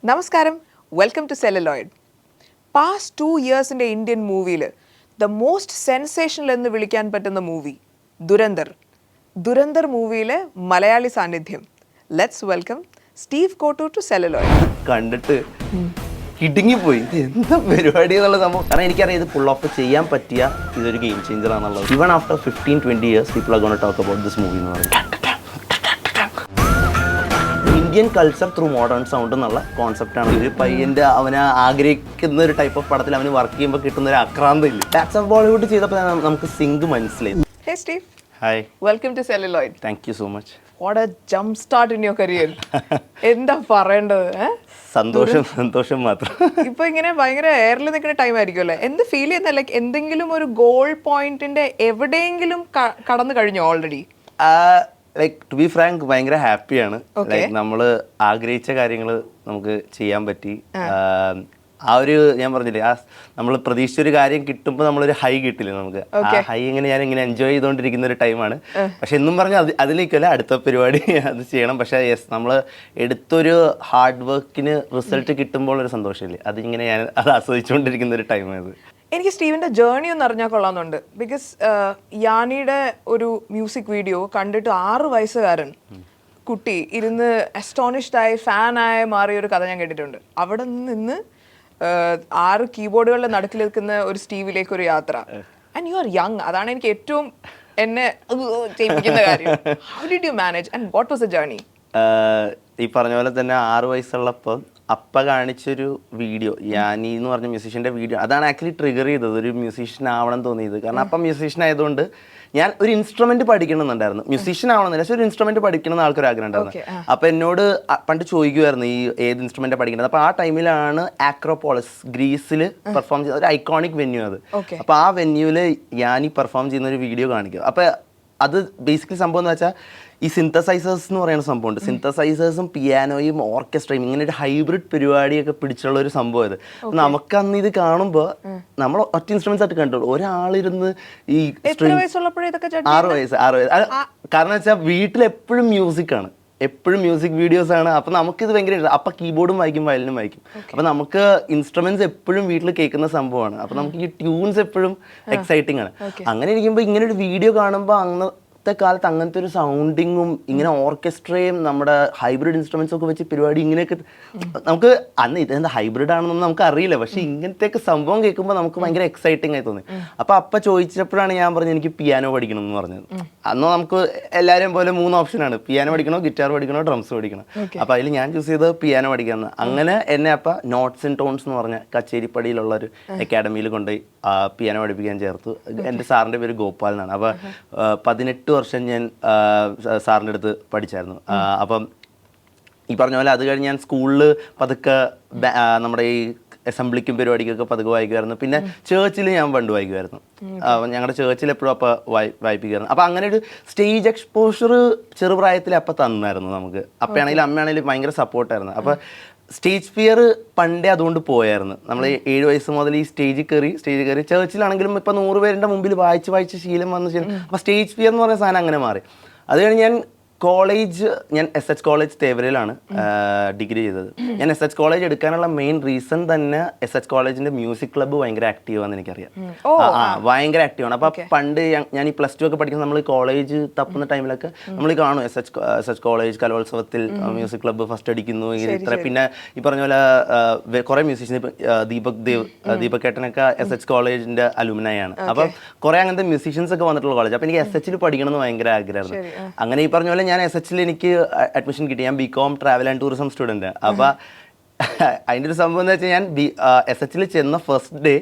നമസ്കാരം, welcome to celluloid. Past 2 ഇയേഴ്സിൻ്റെ Indian മൂവിയിൽ ദ മോസ്റ്റ് സെൻസേഷണൽ എന്ന് വിളിക്കാൻ പറ്റുന്ന മൂവി ദുരന്തർ മൂവിയിലെ മലയാളി സാന്നിധ്യം. Let's welcome Steve Kottoor to celluloid. കണ്ടിട്ട് കിടുങ്ങിപ്പോയി, എന്താ പരിപാടി എന്നുള്ള സംഭവം. കാരണം എനിക്കറിയാം ഇത് പുൾ ഓഫ് ചെയ്യാൻ പറ്റിയ ഇതൊരു ഗെയിം ചേഞ്ചർ ആണെന്നുള്ളത്. Even after 15-20 years people are gonna talk about this movie എന്ന് പറയുന്നത്. Indian culture through modern sound എന്നുള്ള കോൺസെപ്റ്റാണ്. ഒരു പയ്യൻ്റെ അവന് ആഗ്രഹിക്കുന്ന ഒരു ടൈപ്പ് ഓഫ് പടത്തിൽ അവന് വർക്ക് ചെയ്യുമ്പോൾ കിട്ടുന്ന ഒരു ആക്രാന്തം ഇല്ല. ടാക്സ് ഓഫ് ബോളിവുഡ് ചെയ്തപ്പോൾ നമുക്ക് സിങ്ക് മനസ്സിലായി. Hey Steve, hi, welcome to Celluloid. Thank you so much. What a jump start in your career. എന്താ പറയേണ്ടത്? സന്തോഷം മാത്രം. ഇപ്പൊ ഇങ്ങനെ ഭയങ്കര എയറിൽ നിൽക്കുന്ന ടൈം ആയിരിക്കും അല്ലേ? എന്ത് ഫീൽ ചെയ്യുന്ന? ലൈക്ക് എന്തെങ്കിലും ഒരു ഗോൾ പോയിന്റിന്റെ എവിടെയെങ്കിലും കടന്നു കഴിഞ്ഞോ already? Like to be frank ഭയങ്കര ഹാപ്പിയാണ്. ലൈക്ക് നമ്മൾ ആഗ്രഹിച്ച കാര്യങ്ങൾ നമുക്ക് ചെയ്യാൻ പറ്റി. ആ ഒരു ഞാൻ പറഞ്ഞില്ലേ, നമ്മൾ പ്രതീക്ഷിച്ചൊരു കാര്യം കിട്ടുമ്പോൾ നമ്മളൊരു ഹൈ കിട്ടില്ലേ നമുക്ക്. ആ ഹൈ ഇങ്ങനെ ഞാൻ ഇങ്ങനെ എൻജോയ് ചെയ്തുകൊണ്ടിരിക്കുന്ന ഒരു ടൈമാണ്. പക്ഷെ എന്നും പറഞ്ഞാൽ അതിലേക്കല്ല അടുത്ത പരിപാടി അത് ചെയ്യണം. പക്ഷേ യെസ്, നമ്മൾ എടുത്തൊരു ഹാർഡ് വർക്കിന് റിസൾട്ട് കിട്ടുമ്പോൾ ഒരു സന്തോഷമില്ലേ, അതിങ്ങനെ ഞാൻ അത് ആസ്വദിച്ചുകൊണ്ടിരിക്കുന്ന ഒരു ടൈമായത്. എനിക്ക് സ്റ്റീവിൻ്റെ ജേർണി ഒന്ന് അറിഞ്ഞാൽ കൊള്ളാമെന്നുണ്ട്. ബിക്കോസ് യാനിയുടെ ഒരു മ്യൂസിക് വീഡിയോ കണ്ടിട്ട് 6 വയസ്സുകാരൻ കുട്ടി ഇരുന്ന് അസ്റ്റോണിഷ്ഡായി ഫാനായി മാറിയ ഒരു കഥ ഞാൻ കേട്ടിട്ടുണ്ട്. അവിടെ നിന്ന് 6 കീബോർഡുകളുടെ നടുക്കിൽ നിൽക്കുന്ന ഒരു സ്റ്റീവിലേക്ക് ഒരു യാത്ര. And you are young. അതാണ് എനിക്ക് ഏറ്റവും എന്നെ ചെയ്യിപ്പിക്കുന്ന കാര്യം. How did you manage and what was the journey? ഈ പറഞ്ഞ പോലെ തന്നെ 6 വയസ്സുള്ളപ്പോൾ അപ്പ കാണിച്ചൊരു വീഡിയോ, യാനി എന്ന് പറഞ്ഞ മ്യൂസീഷ്യൻ്റെ വീഡിയോ, അതാണ് ആക്ച്വലി ട്രിഗർ ചെയ്തത് ഒരു മ്യൂസീഷ്യൻ ആവണം തോന്നിയത്. കാരണം അപ്പം മ്യൂസീഷ്യൻ ആയതുകൊണ്ട് ഞാൻ ഒരു ഇൻസ്ട്രുമെന്റ് പഠിക്കണമെന്നുണ്ടായിരുന്നു. മ്യൂസീഷ്യൻ ആവണമെന്നില്ല, പക്ഷേ ഒരു ഇൻസ്ട്രുമെന്റ് പഠിക്കണം എന്ന് ആൾക്കൊരു ആഗ്രഹം ഉണ്ടായിരുന്നു. അപ്പം എന്നോട് പണ്ട് ചോദിക്കുമായിരുന്നു ഈ ഏത് ഇൻസ്ട്രുമെന്റ് പഠിക്കുന്നത്. അപ്പോൾ ആ ടൈമിലാണ് ആക്രോപോളിസ് ഗ്രീസിൽ പെർഫോം ചെയ്ത ഒരു ഐക്കോണിക് വെന്യൂ അത്. അപ്പോൾ ആ വെന്യൂവിൽ യാനി പെർഫോം ചെയ്യുന്ന ഒരു വീഡിയോ കാണിക്കും. അപ്പോൾ അത് ബേസിക്കലി സംഭവം എന്ന് വെച്ചാൽ ഈ സിന്തസൈസേഴ്സ് എന്ന് പറയുന്ന സംഭവമുണ്ട്. സിന്തസൈസേഴ്സും പിയാനോയും ഓർക്കസ്ട്രയും ഇങ്ങനെ ഒരു ഹൈബ്രിഡ് പരിപാടിയൊക്കെ പിടിച്ചുള്ള ഒരു സംഭവം ഇത്. നമുക്ക് അന്ന് ഇത് കാണുമ്പോൾ നമ്മൾ ഒറ്റ ഇൻസ്ട്രുമെന്റ്സ് ആയിട്ട് കണ്ടുള്ളൂ. ഒരാളിരുന്ന് ഈ 6 വയസ്സ് കാരണം വെച്ചാൽ വീട്ടിൽ എപ്പോഴും മ്യൂസിക്കാണ്, എപ്പോഴും മ്യൂസിക് വീഡിയോസ് ആണ്. അപ്പം നമുക്കിത് ഭയങ്കര ഇഷ്ടം. അപ്പം കീബോർഡും വായിക്കും, വയലിനും വായിക്കും. അപ്പം നമുക്ക് ഇൻസ്ട്രുമെന്റ്സ് എപ്പോഴും വീട്ടിൽ കേൾക്കുന്ന സംഭവമാണ്. അപ്പം നമുക്ക് ഈ ട്യൂൺസ് എപ്പോഴും എക്സൈറ്റിംഗ് ആണ്. അങ്ങനെ ഇരിക്കുമ്പോൾ ഇങ്ങനെ ഒരു വീഡിയോ കാണുമ്പോൾ അന്നത്തെ കാലത്ത് അങ്ങനത്തെ ഒരു സൗണ്ടിങ്ങും ഇങ്ങനെ ഓർക്കസ്ട്രയും നമ്മുടെ ഹൈബ്രിഡ് ഇൻസ്ട്രുമെന്റ്സ് ഒക്കെ വെച്ച് പരിപാടി ഇങ്ങനെയൊക്കെ നമുക്ക് അന്ന് ഇതെന്താ ഹൈബ്രിഡ് ആണെന്നൊന്നും നമുക്ക് അറിയില്ല. പക്ഷെ ഇങ്ങനത്തെയൊക്കെ സംഭവം കേൾക്കുമ്പോൾ നമുക്ക് ഭയങ്കര എക്സൈറ്റിംഗ് ആയി തോന്നി. അപ്പം ചോദിച്ചപ്പോഴാണ് ഞാൻ പറഞ്ഞത് എനിക്ക് പിയാനോ പഠിക്കണം എന്ന് പറഞ്ഞത്. അന്ന് നമുക്ക് എല്ലാവരെയും പോലെ 3 ഓപ്ഷനാണ്: പിയാനോ പഠിക്കണോ, ഗിറ്റാർ പഠിക്കണോ, ഡ്രംസ് പഠിക്കണം. അപ്പോൾ അതിൽ ഞാൻ ചൂസ് ചെയ്തത് പിയാനോ പഠിക്കാമെന്ന്. അങ്ങനെ എന്നെ അപ്പം നോട്ട്സ് ആൻഡ് ടോൺസ് എന്ന് പറഞ്ഞ കച്ചേരിപ്പടിയിലുള്ള ഒരു അക്കാഡമിയിൽ കൊണ്ടുപോയി പിയാനോ പഠിപ്പിക്കാൻ ചേർത്തു. എൻ്റെ സാറിൻ്റെ പേര് ഗോപാൽ എന്നാണ്. അപ്പോൾ 18 വർഷം ഞാൻ സാറിൻ്റെ അടുത്ത് പഠിച്ചായിരുന്നു. അപ്പം ഈ പറഞ്ഞ പോലെ അത് കഴിഞ്ഞ് ഞാൻ സ്കൂളിൽ പതുക്കെ നമ്മുടെ ഈ അസംബ്ലിക്കും പരിപാടിക്കൊക്കെ പതുക്കെ വായിക്കുമായിരുന്നു. പിന്നെ ചേർച്ചിൽ ഞാൻ പണ്ട് വായിക്കുമായിരുന്നു. ഞങ്ങളുടെ ചേർച്ചിൽ എപ്പോഴും അപ്പം വായിപ്പിക്കുമായിരുന്നു. അപ്പം അങ്ങനെ ഒരു സ്റ്റേജ് എക്സ്പോഷർ ചെറുപ്രായത്തിൽ അപ്പം തന്നായിരുന്നു നമുക്ക്. അപ്പയാണെങ്കിലും അമ്മയാണെങ്കിലും ഭയങ്കര സപ്പോർട്ടായിരുന്നു. അപ്പം സ്റ്റേജ് ഫിയർ പണ്ടേ അതുകൊണ്ട് പോയായിരുന്നു. നമ്മൾ 7 വയസ്സ് മുതൽ ഈ സ്റ്റേജിൽ കയറി ചേർച്ചിലാണെങ്കിലും ഇപ്പം 100 പേരുടെ മുമ്പിൽ വായിച്ച് ശീലം വന്നു ചെയ്യണം. അപ്പോൾ സ്റ്റേജ് ഫിയർ എന്ന് പറയുന്ന സാധനം അങ്ങനെ മാറി. അത് കഴിഞ്ഞ് ഞാൻ SH കോളേജ് തേവരയിലാണ് ഡിഗ്രി ചെയ്തത്. ഞാൻ SH കോളേജ് എടുക്കാനുള്ള മെയിൻ റീസൺ തന്നെ SH കോളേജിന്റെ മ്യൂസിക് ക്ലബ്ബ് ഭയങ്കര ആക്റ്റീവാന്ന് എനിക്കറിയാം. ഭയങ്കര ആക്റ്റീവാണ്. അപ്പോൾ പണ്ട് ഞാൻ ഈ +2 ഒക്കെ പഠിക്കുന്ന നമ്മൾ കോളേജ് തപ്പുന്ന ടൈമിലൊക്കെ നമ്മൾ കാണും SH കോളേജ് കലോത്സവത്തിൽ മ്യൂസിക് ക്ലബ്ബ് ഫസ്റ്റ് അടിക്കുന്നു ഇത്ര. പിന്നെ ഈ പറഞ്ഞ പോലെ കുറേ മ്യൂസീഷ്യൻ, ദീപക് ഏട്ടനൊക്കെ SH കോളേജിന്റെ അലുമിനായാണ്. അപ്പം കുറേ അങ്ങനത്തെ മ്യൂസീഷ്യൻസ് ഒക്കെ വന്നിട്ടുള്ള കോളേജ്. അപ്പം എനിക്ക് SH ഭയങ്കര ആഗ്രഹമായിരുന്നു. അങ്ങനെ ഈ പറഞ്ഞ പോലെ ഞാൻ SH എനിക്ക് അഡ്മിഷൻ കിട്ടി. ഞാൻ BCom travel and tourism student. അപ്പോൾ അതിൻ്റെ ഒരു സംഭവം എന്ന് വെച്ചാൽ ഞാൻ SH ചെന്ന ഫസ്റ്റ് ഡേ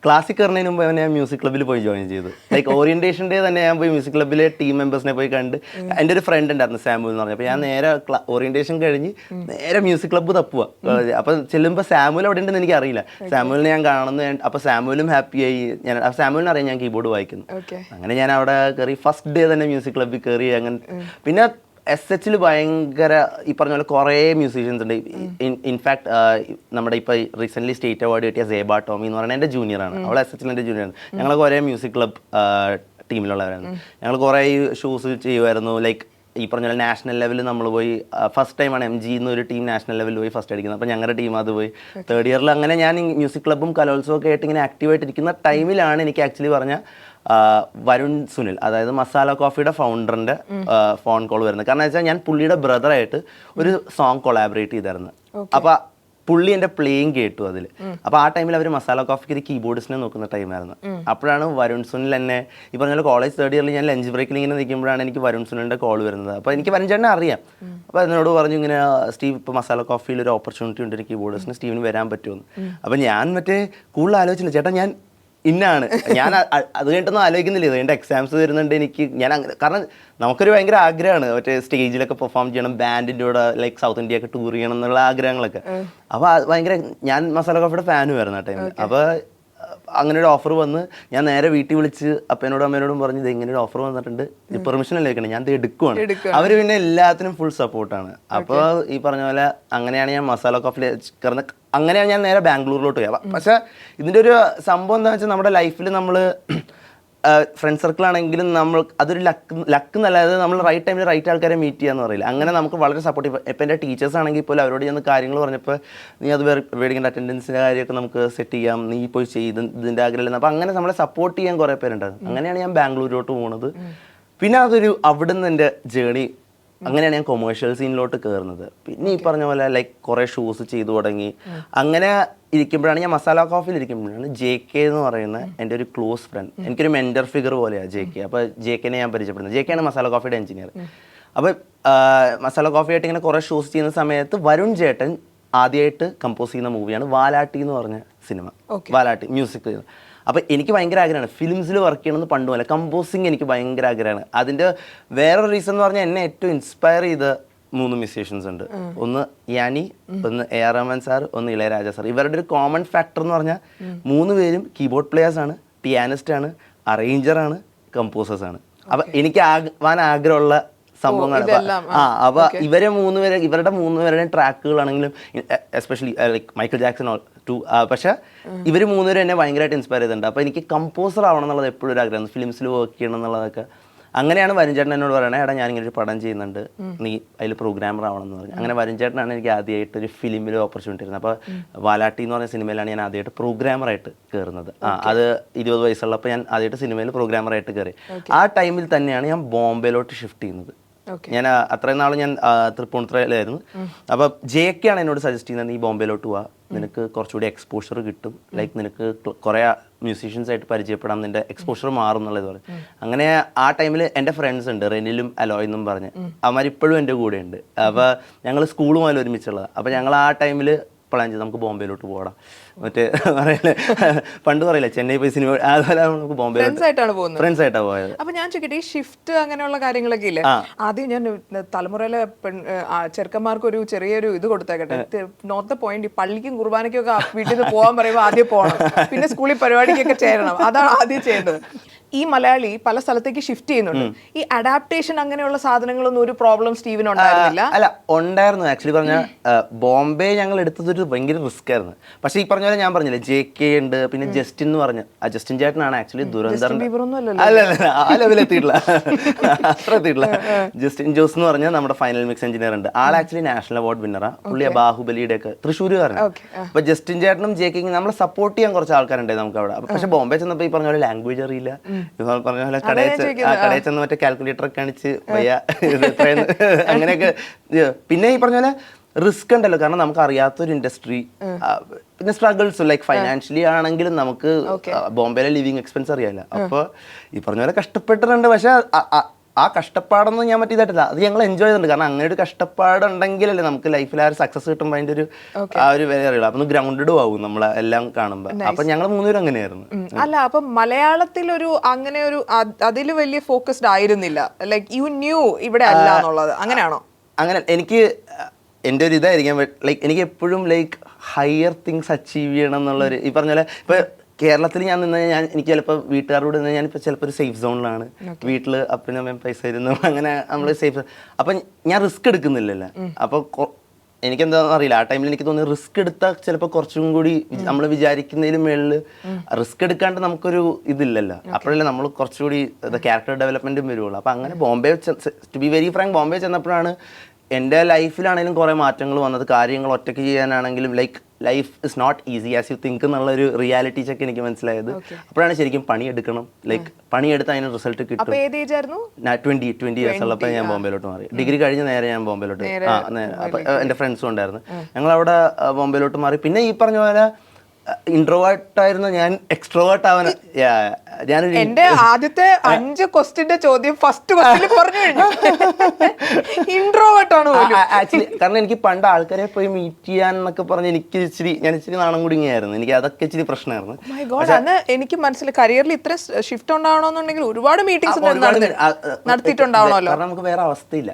ക്ലാസ്സിൽ കയറുന്നതിന് മുമ്പ് ഞാൻ മ്യൂസിക് ക്ലബ്ബിൽ പോയി ജോയിൻ ചെയ്തു. ലൈക്ക് ഓറിയന്റേഷൻ ഡേ തന്നെ ഞാൻ പോയി മ്യൂസിക് ക്ലബ്ബിലെ ടീം മെമ്പേഴ്സിനെ പോയി കണ്ട്. എൻ്റെ ഒരു ഫ്രണ്ട് ഉണ്ടായിരുന്നു, സാമുൽ എന്ന് പറഞ്ഞു. അപ്പോൾ ഞാൻ നേരെ ഓറിയന്റേഷൻ കഴിഞ്ഞ് നേരെ മ്യൂസിക് ക്ലബ്ബ് തപ്പുക. അപ്പോൾ ചെല്ലുമ്പോൾ സാമുൽ അവിടെ ഉണ്ടെന്ന് എനിക്ക് അറിയില്ല. സാമുലിനെ ഞാൻ കാണുന്നു. അപ്പോൾ സാമുലും ഹാപ്പിയായി. സാമുലിനെ അറിയാം ഞാൻ കീബോർഡ് വായിക്കുന്നു. അങ്ങനെ ഞാൻ അവിടെ കയറി ഫസ്റ്റ് ഡേ തന്നെ മ്യൂസിക് ക്ലബ്ബിൽ കയറി. അങ്ങനെ പിന്നെ SH ഭയങ്കര ഈ പറഞ്ഞ പോലെ കുറേ മ്യൂസീഷ്യൻസ് ഉണ്ട്. ഇൻഫാക്ട് നമ്മുടെ ഇപ്പോൾ റീസെൻ്റ്ലി സ്റ്റേറ്റ് അവാർഡ് കിട്ടിയ സേബ ടോമി എന്ന് പറയുന്നത് എൻ്റെ ജൂനിയറാണ്. അവൾ SH എൻ്റെ ജൂനിയറാണ്. ഞങ്ങൾ കുറേ മ്യൂസിക് ക്ലബ് ടീമിലുള്ളവരായിരുന്നു. ഞങ്ങൾ കുറേ ഷോസ് ചെയ്യുമായിരുന്നു. ലൈക്ക് ഈ പറഞ്ഞ നാഷണൽ ലെവലിൽ നമ്മൾ പോയി ഫസ്റ്റ് ടൈമാണ് MG എന്നൊരു ടീം നാഷണൽ ലെവലിൽ പോയി ഫസ്റ്റ് അടിക്കുന്നത്. അപ്പോൾ ഞങ്ങളുടെ ടീം അത് പോയി തേർഡ് ഇയറിൽ അങ്ങനെ ഞാൻ മ്യൂസിക് ക്ലബ്ബും കലോത്സവം ഒക്കെ ആയിട്ട് ഇങ്ങനെ ആക്റ്റീവായിട്ടിരിക്കുന്ന ടൈമിലാണ് എനിക്ക് ആക്ച്വലി പറഞ്ഞ വരുൺ സുനിൽ, അതായത് മസാല കോഫിയുടെ ഫൗണ്ടറിൻ്റെ ഫോൺ കോൾ വരുന്നത്. കാരണം വെച്ചാൽ ഞാൻ പുള്ളിയുടെ ബ്രദറായിട്ട് ഒരു സോങ് കൊളാബറേറ്റ് ചെയ്തായിരുന്നു. അപ്പോൾ പുള്ളി എൻ്റെ പ്ലേയിങ് കേട്ടു അതിൽ. അപ്പോൾ ആ ടൈമിൽ അവർ മസാല കോഫിക്ക് ഒരു കീബോർഡിസ്റ്റിനെ നോക്കുന്ന ടൈമായിരുന്നു. അപ്പോഴാണ് വരുൺ സുനിൽ എന്നെ ഈ പറഞ്ഞ കോളേജ് തേർഡ് ഇയറിൽ ഞാൻ ലഞ്ച് ബ്രേക്കിൽ ഇങ്ങനെ നിൽക്കുമ്പോഴാണ് എനിക്ക് വരുൺ സുനിലിൻ്റെ കോൾ വരുന്നത്. അപ്പോൾ എനിക്ക് വരുൺ ചേട്ടനെ അറിയാം. അപ്പോൾ എന്നോട് പറഞ്ഞു ഇങ്ങനെ സ്റ്റീവ് ഇപ്പോൾ മസാല കോഫിയിൽ ഒരു ഓപ്പർച്യൂണിറ്റി ഉണ്ട്, ഒരു കീബോർഡിസ്റ്റിന് സ്റ്റീവിന് വരാൻ പറ്റുമെന്ന്. അപ്പോൾ ഞാൻ കൂടുതൽ ആലോചിച്ചില്ല, ചേട്ടാ ഞാൻ ഇന്നാണ്, ഞാൻ അത് കഴിഞ്ഞിട്ടൊന്നും ആലോചിക്കുന്നില്ല. എൻ്റെ എക്സാംസ് വരുന്നുണ്ട് എനിക്ക്, ഞാൻ അങ്ങനെ, കാരണം നമുക്കൊരു ഭയങ്കര ആഗ്രഹമാണ് മറ്റേ സ്റ്റേജിലൊക്കെ പെർഫോം ചെയ്യണം, ബാൻഡിൻ്റെ കൂടെ ലൈക്ക് സൗത്ത് ഇന്ത്യ ഒക്കെ ടൂർ ചെയ്യണം എന്നുള്ള ആഗ്രഹങ്ങളൊക്കെ. അപ്പോൾ ഭയങ്കര ഞാൻ മസാല കോഫിയുടെ ഫാനുമായിരുന്നു ആ ടൈമിൽ. അപ്പോൾ അങ്ങനെ ഒരു ഓഫർ വന്ന് ഞാൻ നേരെ വീട്ടിൽ വിളിച്ച് അപ്പനോടും അമ്മേനോടും പറഞ്ഞു ഇത് ഇങ്ങനെ ഒരു ഓഫർ വന്നിട്ടുണ്ട്, പെർമിഷൻ അല്ലേ വെക്കണേ, ഞാൻ എടുക്കുവാണ്. അവർ പിന്നെ എല്ലാത്തിനും ഫുൾ സപ്പോർട്ടാണ്. അപ്പോൾ ഈ പറഞ്ഞ പോലെ അങ്ങനെയാണ് ഞാൻ മസാല കോഫിയിൽ കയറുന്ന. അങ്ങനെയാണ് ഞാൻ നേരെ ബാംഗ്ലൂരിലോട്ട് പോയത്. പക്ഷേ ഇതിൻ്റെ ഒരു സംഭവം എന്താണെന്ന് വെച്ചാൽ നമ്മുടെ ലൈഫിൽ നമ്മൾ ഫ്രണ്ട് സർക്കിളാണെങ്കിലും നമ്മൾ അതൊരു ലക്ക് എന്നല്ലാതെ നമ്മൾ റൈറ്റ് ടൈമിൽ റൈറ്റ് ആൾക്കാരെ മീറ്റ് ചെയ്യാന്ന് പറയില്ല. അങ്ങനെ നമുക്ക് വളരെ സപ്പോർട്ടീവ്. ഇപ്പം എൻ്റെ ടീച്ചേഴ്സ് ആണെങ്കിൽ പോലും അവരോട് ഞാൻ കാര്യങ്ങൾ പറഞ്ഞപ്പോൾ നീ അത് മേടിക്കേണ്ട അറ്റൻഡൻസിൻ്റെ കാര്യമൊക്കെ നമുക്ക് സെറ്റ് ചെയ്യാം, നീ പോയി ചെയ്ത് ഇതിൻ്റെ ആഗ്രഹമില്ല. അപ്പോൾ അങ്ങനെ നമ്മളെ സപ്പോർട്ട് ചെയ്യാൻ കുറേ പേരുണ്ടായിരുന്നു. അങ്ങനെയാണ് ഞാൻ ബാംഗ്ലൂരിലോട്ട് പോകുന്നത്. പിന്നെ അതൊരു അവിടുന്ന് എൻ്റെ ജേണി, അങ്ങനെയാണ് ഞാൻ കൊമേഴ്ഷ്യൽ സീനിലോട്ട് കയറുന്നത്. പിന്നെ ഈ പറഞ്ഞ പോലെ ലൈക്ക് കുറേ ഷൂസ് ചെയ്തു തുടങ്ങി. അങ്ങനെ ഇരിക്കുമ്പോഴാണ് ഞാൻ മസാല കോഫിയിൽ ഇരിക്കുമ്പോഴാണ് JK എന്ന് പറയുന്ന എൻ്റെ ഒരു ക്ലോസ് ഫ്രണ്ട്, എനിക്കൊരു മെൻറ്റർ ഫിഗർ പോലെയാണ് JK. അപ്പോൾ JKനെ ഞാൻ പരിചയപ്പെടുന്നത്. JK ആണ് മസാല കോഫിയുടെ എഞ്ചിനീയർ. അപ്പോൾ മസാല കോഫിയായിട്ട് ഇങ്ങനെ കുറേ ഷൂസ് ചെയ്യുന്ന സമയത്ത് വരുൺ ചേട്ടൻ ആദ്യമായിട്ട് കമ്പോസ് ചെയ്യുന്ന മൂവിയാണ് വാലാട്ടി എന്ന് പറഞ്ഞ സിനിമ. വാലാട്ടി മ്യൂസിക്. അപ്പോൾ എനിക്ക് ഭയങ്കര ആഗ്രഹമാണ് ഫിലിംസിൽ വർക്ക് ചെയ്യണമെന്ന് പണ്ട് പോലെ. കമ്പോസിങ് എനിക്ക് ഭയങ്കര ആഗ്രഹമാണ്. അതിൻ്റെ വേറൊരു റീസൺ എന്ന് പറഞ്ഞാൽ എന്നെ ഏറ്റവും ഇൻസ്പയർ ചെയ്ത 3 മ്യൂസീഷ്യൻസ് ഉണ്ട്. ഒന്ന് യാനി, ഒന്ന് AR റഹ്മാൻ സാർ, ഒന്ന് ഇളയരാജ സാർ. ഇവരുടെ ഒരു കോമൺ ഫാക്ടർ എന്ന് പറഞ്ഞാൽ 3 പേരും കീബോർഡ് പ്ലേയേഴ്സാണ്, പിയാനിസ്റ്റാണ്, അറേഞ്ചറാണ്, കമ്പോസേഴ്സാണ്. അപ്പം എനിക്ക് ആഗ്രഹമുള്ള സംഭവങ്ങളാണ്. അപ്പൊ ഇവരുടെ 3 പേരുടെയും ട്രാക്കുകളാണെങ്കിലും എസ്പെഷ്യലി ലൈക്ക് മൈക്കിൾ ജാക്സൺ പക്ഷെ ഇവർ 3 പേരും എന്നെ ഭയങ്കരമായിട്ട് ഇൻസ്പയർ ചെയ്തിട്ടുണ്ട്. അപ്പോൾ എനിക്ക് കമ്പോസർ ആവണം എന്നുള്ളത് എപ്പോഴും ഒരു ആഗ്രഹം, ഫിലിംസിൽ വർക്ക് ചെയ്യണം എന്നുള്ളതൊക്കെ. അങ്ങനെയാണ് വരുൺ ചേട്ടൻ എന്നോട് പറയണേ, എടാ ഞാനിങ്ങനെ ഒരു പടം ചെയ്യുന്നുണ്ട്, നീ അതിൽ പ്രോഗ്രാമർ ആവണം എന്ന് പറഞ്ഞു. അങ്ങനെ വരുൺ ചേട്ടനാണ് എനിക്ക് ആദ്യമായിട്ട് ഒരു ഫിലിമിൽ ഓപ്പർച്യൂണിറ്റി ഇരുന്നത്. അപ്പോൾ വാലാട്ടി എന്ന് പറഞ്ഞ സിനിമയിലാണ് ഞാൻ ആദ്യമായിട്ട് പ്രോഗ്രാമറായിട്ട് കയറുന്നത്. അത് 20 വയസ്സുള്ളപ്പോൾ ഞാൻ ആദ്യമായിട്ട് സിനിമയിൽ പ്രോഗ്രാമറായിട്ട് കയറി. ആ ടൈമിൽ തന്നെയാണ് ഞാൻ ബോംബെയിലോട്ട് ഷിഫ്റ്റ് ചെയ്യുന്നത്. ഞാൻ അത്രയും നാൾ ഞാൻ തൃപ്പൂണിത്തുറയിലായിരുന്നു. അപ്പോൾ JK ആണ് എന്നോട് സജസ്റ്റ് ചെയ്യുന്നത്, നീ ബോംബെയിലോട്ട് പോവാ, നിനക്ക് കുറച്ചുകൂടി എക്സ്പോഷർ കിട്ടും, ലൈക്ക് നിനക്ക് കുറേ മ്യൂസീഷ്യൻസ് ആയിട്ട് പരിചയപ്പെടാം, നിന്റെ എക്സ്പോഷർ മാറും എന്നുള്ളത് പറയും. അങ്ങനെ ആ ടൈമിൽ എൻ്റെ ഫ്രണ്ട്സ് ഉണ്ട്, റെനിലും അലോയ് എന്നും പറഞ്ഞ്, അവന്മാർ ഇപ്പോഴും എൻ്റെ കൂടെ ഉണ്ട്. അപ്പോൾ ഞങ്ങൾ സ്കൂൾ മുതൽ ഒരുമിച്ചുള്ളതാണ്. അപ്പോൾ ഞങ്ങൾ ആ ടൈമിൽ പ്ലാൻ ചെയ്ത് നമുക്ക് ബോംബെയിലോട്ട് പോകണം. മറ്റേ പറയില്ലേ, പണ്ട് പറയില്ലേ ചെന്നൈ പോയി സിനിമ, അതുപോലെ നമുക്ക് ബോംബെയിലോട്ട് ഫ്രണ്ട്സ് ആയിട്ടാണ് പോയത്. അപ്പൊ ഞാൻ ചോദിക്കട്ടെ, ഈ ഷിഫ്റ്റ് അങ്ങനെയുള്ള കാര്യങ്ങളൊക്കെ ഇല്ലേ, ആദ്യം ഞാൻ തലമുറയിലെ ചെറുക്കന്മാർക്ക് ഒരു ചെറിയൊരു ഇത് കൊടുത്തേക്കട്ടെ, നോട്ട് ദ പോയിന്റ്. ഈ പള്ളിക്കും കുർബാനയ്ക്കും ഒക്കെ വീട്ടിൽ നിന്ന് പോകാൻ പറയുമ്പോൾ ആദ്യം പോകണം, പിന്നെ സ്കൂളിൽ പരിപാടിക്കൊക്കെ ചേരണം, അതാണ് ആദ്യം ചെയ്യേണ്ടത്. ഈ മലയാളി പല സ്ഥലത്തേക്ക് ഷിഫ്റ്റ് ചെയ്യുന്നുണ്ട്. ഈ അഡാപ്റ്റേഷൻ അങ്ങനെയുള്ള സാധനങ്ങളൊന്നും ഒരു പ്രോബ്ലം സ്റ്റീവിന് ഉണ്ടായിരുന്നില്ല? അല്ല, ഉണ്ടായിരുന്നു. ആക്ച്വലി പറഞ്ഞാൽ ബോംബെ ഞങ്ങൾ എടുത്തതൊരു ഭയങ്കര റിസ്ക് ആയിരുന്നു. പക്ഷേ ഈ പറഞ്ഞ പോലെ ഞാൻ പറഞ്ഞില്ലേ, JK ഉണ്ട്, പിന്നെ ജസ്റ്റിൻ എന്ന് പറഞ്ഞ ജസ്റ്റിൻ ചേട്ടനാണ് ആക്ച്വലി ദുരന്തറിന്റെ അല്ല ആ ലെവലിൽ എത്തിയിട്ടില്ല, അത്ര എത്തിയിട്ടില്ല. ജസ്റ്റിൻ ജോസ് എന്ന് പറഞ്ഞാൽ നമ്മുടെ ഫൈനൽ മിക്സ് എഞ്ചിനീയർ ഉണ്ട്. ആൾ ആക്ച്വലി നാഷണൽ അവാർഡ് വിന്നറാ. പുള്ളിയ ബാഹുബലിയുടെ ഒക്കെ തൃശ്ശൂരുകാരനാണ്. അപ്പൊ ജസ്റ്റിൻ ചേട്ടനും JK നമ്മളെ സപ്പോർട്ട് ചെയ്യാൻ കുറച്ച് ആൾക്കാരുണ്ടായി നമുക്ക് അവിടെ. പക്ഷെ ബോംബെ ചെന്നപ്പോൾ ഈ പറഞ്ഞ പോലെ ലാംഗ്വേജ് അറിയില്ല, പറഞ്ഞ പോലെ കടയിൽ ചെന്ന് മറ്റേ കാൽക്കുലേറ്റർ ഒക്കെ കാണിച്ച് വയ്യ അങ്ങനെയൊക്കെ. പിന്നെ ഈ പറഞ്ഞ പോലെ റിസ്ക് ഉണ്ടല്ലോ, കാരണം നമുക്ക് അറിയാത്തൊരു ഇൻഡസ്ട്രി, പിന്നെ സ്ട്രഗിൾസ് ലൈക്ക് ഫൈനാൻഷ്യലി ആണെങ്കിലും നമുക്ക് ബോംബെയിലെ ലിവിങ് എക്സ്പെൻസ് അറിയാമല്ലോ. അപ്പോൾ ഈ പറഞ്ഞ പോലെ കഷ്ടപ്പെട്ടിട്ടുണ്ട്. പക്ഷെ ആ കഷ്ടപ്പാടൊന്നും ഞാൻ മറ്റേതായിട്ടില്ല, അത് ഞങ്ങൾ എൻജോയ് ചെയ്തിട്ടുണ്ട്. കാരണം അങ്ങനെ ഒരു കഷ്ടപ്പാടുണ്ടെങ്കിലല്ലേ നമുക്ക് ലൈഫിൽ ആ ഒരു സക്സസ് കിട്ടുമ്പോൾ അതിൻ്റെ ഒരു ആ ഒരു വില അറിയുള്ളൂ. അപ്പൊ ഗ്രൗണ്ടഡും ആവും നമ്മളെ എല്ലാം കാണുമ്പോൾ. അപ്പൊ ഞങ്ങൾ 3 പേരും അങ്ങനെയായിരുന്നു. അല്ല, അപ്പൊ മലയാളത്തിലൊരു അങ്ങനെ ഒരു അതിൽ വലിയ ഫോക്കസ്ഡ് ആയിരുന്നില്ല, ലൈക്ക് യു ന്യൂ ഇവിടെ അല്ല എന്നുള്ളത്, അങ്ങനെയാണോ? അങ്ങനെ എനിക്ക് എൻ്റെ ഒരു ഇതായിരിക്കാം, ലൈക്ക് എനിക്ക് എപ്പോഴും ലൈക്ക് ഹയർ തിങ്സ് അച്ചീവ് ചെയ്യണം എന്നുള്ളൊരു, ഈ പറഞ്ഞ പോലെ ഇപ്പൊ കേരളത്തിൽ ഞാൻ നിന്ന് എനിക്ക് ചിലപ്പോൾ വീട്ടുകാരോട് നിന്ന് ഞാനിപ്പോൾ ചിലപ്പോൾ ഒരു സേഫ് സോണിലാണ്, വീട്ടിൽ അപ്പനും അമ്മയും പൈസ തരുന്നു, അങ്ങനെ നമ്മൾ സേഫ്. അപ്പം ഞാൻ റിസ്ക് എടുക്കുന്നില്ലല്ലോ. അപ്പോൾ എനിക്കെന്താണെന്ന് അറിയില്ല, ആ ടൈമിൽ എനിക്ക് തോന്നി റിസ്ക് എടുത്താൽ ചിലപ്പോൾ കുറച്ചും കൂടി നമ്മൾ വിചാരിക്കുന്നതിലും മേളിൽ റിസ്ക് എടുക്കാണ്ട് നമുക്കൊരു ഇതില്ലല്ലോ. അപ്പോഴല്ലേ നമ്മൾ കുറച്ചുകൂടി ക്യാരക്ടർ ഡെവലപ്മെന്റും വരുള്ളൂ. അപ്പം അങ്ങനെ Bombay, to be very frank, Bombay ചെന്നപ്പോഴാണ് എൻ്റെ ലൈഫിലാണെങ്കിലും കുറേ മാറ്റങ്ങൾ വന്നത്. കാര്യങ്ങൾ ഒറ്റയ്ക്ക് ചെയ്യാനാണെങ്കിലും life is not easy as you think എന്നുള്ളൊരു റിയാലിറ്റി ചെക്ക് എനിക്ക് മനസ്സിലായത്. അപ്പോഴാണ് ശരിക്കും പണിയെടുക്കണം, പണിയെടുത്ത് അതിന് റിസൾട്ട് കിട്ടും. 20 ഇയേഴ്സ് ഉള്ളപ്പോൾ ഞാൻ ബോംബെയിലോട്ട് മാറി. ഡിഗ്രി കഴിഞ്ഞ് നേരെ ഞാൻ ബോംബെയിലോട്ട്, അപ്പോൾ എൻ്റെ ഫ്രണ്ട്സും ഉണ്ടായിരുന്നു, ഞങ്ങളവിടെ ബോംബെയിലോട്ട് മാറി. പിന്നെ ഈ പറഞ്ഞ പോലെ ഇൻട്രോവേർട്ട് ആയിരുന്നു ഞാൻ, എക്സ്ട്രോവേർട്ട് ആവാൻ ഞാനൊരു എന്റെ ആദ്യത്തെ 5 ക്വസ്റ്റ്യന്റെ ചോദ്യം ഫസ്റ്റ് ക്വസ്റ്റ്യൻ പറഞ്ഞു കഴിഞ്ഞു. ഇൻട്രോവേർട്ട് ആണ് ആക്ച്വലി. കാരണം എനിക്ക് പണ്ട് ആൾക്കാരെ പോയി മീറ്റ് ചെയ്യാൻ എന്നൊക്കെ പറഞ്ഞ് ഞാൻ ഇച്ചിരി നാണം കുടുങ്ങിയായിരുന്നു. എനിക്ക് അതൊക്കെ ഇച്ചിരി പ്രശ്നമായിരുന്നു. മൈ ഗോഡ്, അന്ന് എനിക്ക് മനസ്സിലായി കരിയറിൽ ഇത്ര ഷിഫ്റ്റ് ഉണ്ടാവണമെന്നുണ്ടെങ്കിൽ ഒരുപാട് മീറ്റിംഗ്സ് നടത്തിയിട്ടുണ്ടാവണമല്ലോ. കാരണം നമുക്ക് വേറെ അവസ്ഥയില്ല,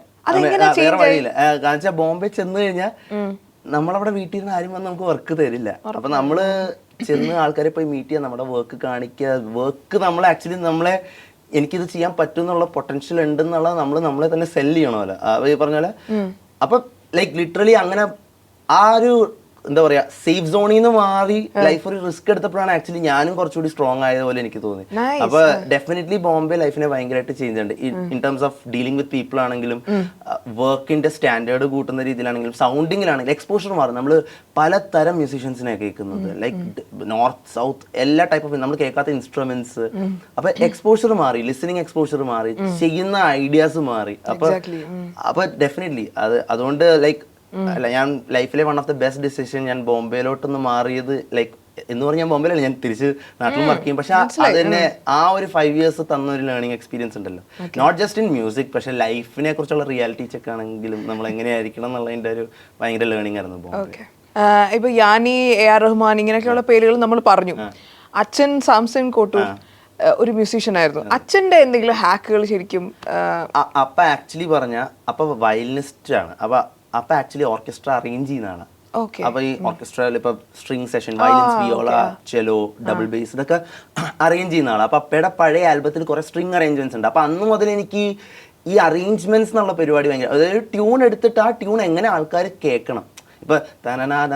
വേറെ വഴിയില്ല. കാരണം വെച്ചാൽ ബോംബെ ചെന്ന് കഴിഞ്ഞാൽ നമ്മളവിടെ വീട്ടിൽ നിന്ന് ആരും വന്ന് നമുക്ക് വർക്ക് തരില്ല. അപ്പൊ നമ്മള് ചെന്ന് ആൾക്കാരെ പോയി മീറ്റ് ചെയ്യാൻ, നമ്മുടെ വർക്ക് കാണിക്കുക, വർക്ക് നമ്മൾ ആക്ച്വലി എനിക്കിത് ചെയ്യാൻ പറ്റും എന്നുള്ള പൊട്ടൻഷ്യൽ ഉണ്ടെന്നുള്ളത് നമ്മളെ തന്നെ സെല്ല് ചെയ്യണമല്ലോ ഈ പറഞ്ഞ പോലെ. അപ്പൊ ലിറ്ററലി അങ്ങനെ ആ ഒരു എന്താ പറയാ സേഫ് സോണിൽ നിന്ന് മാറി ലൈഫ് ഒരു റിസ്ക് എടുത്തപ്പോഴാണ് ആക്ച്വലി ഞാനും കുറച്ചുകൂടി സ്ട്രോങ് ആയതുപോലെ എനിക്ക് തോന്നി. അപ്പൊ ഡെഫിനറ്റ്ലി ബോംബെ ലൈഫിനെ ഭയങ്കരമായിട്ട് ചേഞ്ച് ഉണ്ട് in terms of dealing with people ആണെങ്കിലും, വർക്കിന്റെ സ്റ്റാൻഡേർഡ് കൂട്ടുന്ന രീതിയിലാണെങ്കിലും, സൗണ്ടിങ്ങിലാണെങ്കിലും എക്സ്പോഷർ മാറും. നമ്മൾ പലതരം മ്യൂസീഷ്യൻസിനെ കേൾക്കുന്നത്, നോർത്ത് സൗത്ത് എല്ലാ ടൈപ്പ് ഓഫ് നമ്മൾ കേൾക്കാത്ത ഇൻസ്ട്രുമെന്റ്സ്. അപ്പൊ എക്സ്പോഷർ മാറി, ലിസണിങ് എക്സ്പോഷർ മാറി, ചെയ്യുന്ന ഐഡിയാസ് മാറി. അപ്പൊ ഡെഫിനറ്റ്ലി അതുകൊണ്ട് അല്ല, ഞാൻ ലൈഫിലെ one of the best decision ഞാൻ ബോംബെയിലോട്ടൊന്ന് മാറിയത് എന്ന് പറഞ്ഞാൽ ബോംബെയിലല്ല, ഞാൻ തിരിച്ച് നാട്ടിൽ വർക്ക് ചെയ്യും. പക്ഷെ അത് തന്നെ ആ ഒരു 5 years തന്ന ഒരു ലേണിംഗ് എക്സ്പീരിയൻസ് ഉണ്ടല്ലോ, നോട്ട് ജസ്റ്റ് ഇൻ മ്യൂസിക്, പക്ഷെ ലൈഫിനെ കുറിച്ചുള്ള റിയാലിറ്റി ചെക്ക് ആണെങ്കിലും നമ്മൾ എങ്ങനെയായിരിക്കണം എന്നുള്ളതിന്റെ ഒരു ഭയങ്കര ലേണിംഗ് ആയിരുന്നു ബോംബെ. ഇപ്പൊ യാനി, AR റഹ്മാൻ ഇങ്ങനെയൊക്കെയുള്ള പേരുകൾ നമ്മൾ പറഞ്ഞു. അച്ഛൻ സാംസൺ കോട്ടൂർ ഒരു മ്യൂസീഷ്യൻ ആയിരുന്നു. അച്ഛന്റെ എന്തെങ്കിലും ഹാക്കുകൾ ശരിക്കും? അപ്പ ആക്ച്വലി പറഞ്ഞ അപ്പൊ വയലിനിസ്റ്റ് ആണ്. അപ്പൊ ആക്ച്വലി ഓർക്കസ്ട്ര അറേഞ്ച് ചെയ്യുന്നതാണ്. അപ്പൊ ഈ ഓർക്കസ്ട്രയിൽ ഇപ്പൊ string session, violins, viola, cello, double bass ഇതൊക്കെ അറേഞ്ച് ചെയ്യുന്ന ആളാണ്. അപ്പൊ അപ്പയുടെ പഴയ ആൽബത്തിൽ കുറെ സ്ട്രിംഗ് അറേഞ്ച്മെന്റ്സ് ഉണ്ട്. അപ്പൊ അന്ന് മുതൽ എനിക്ക് ഈ അറേഞ്ച്മെന്റ്സ് എന്നുള്ള പരിപാടി ഭയങ്കര, അതായത് ട്യൂൺ എടുത്തിട്ട് ആ ട്യൂൺ എങ്ങനെ ആൾക്കാർ കേൾക്കണം. ഇപ്പൊ